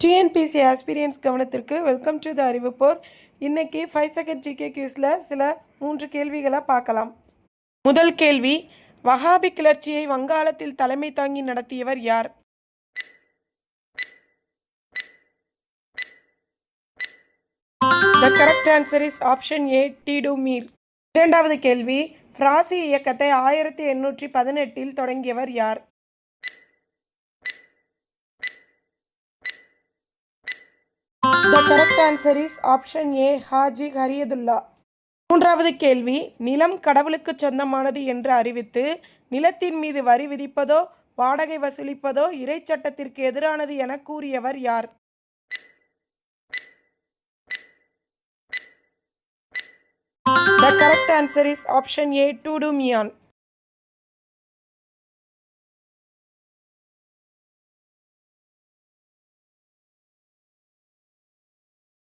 TNPSC ஆஸ்பிரியன்ஸ் கவனத்திற்கு welcome to the அறிவிப்போர். இன்னைக்கு 5 second GK கியூஸில் சில 3 கேள்விகளை பார்க்கலாம். முதல் கேள்வி, வஹாபி கிளர்ச்சியை வங்காளத்தில் தலைமை தாங்கி நடத்தியவர் யார்? The correct answer is option A, டிடு Mir. இரண்டாவது கேள்வி, பிராசி இயக்கத்தை 1818 தொடங்கியவர் யார்? The correct answer is option A, Haji ஹரியதுல்லா. மூன்றாவது கேள்வி, நிலம் கடவுளுக்கு சொந்தமானது என்று அறிவித்து நிலத்தின் மீது வரி விதிப்பதோ வாடகை வசூலிப்பதோ இறை சட்டத்திற்கு எதிரானது என கூறியவர் யார்? The correct answer is option A, டுடு Miyan.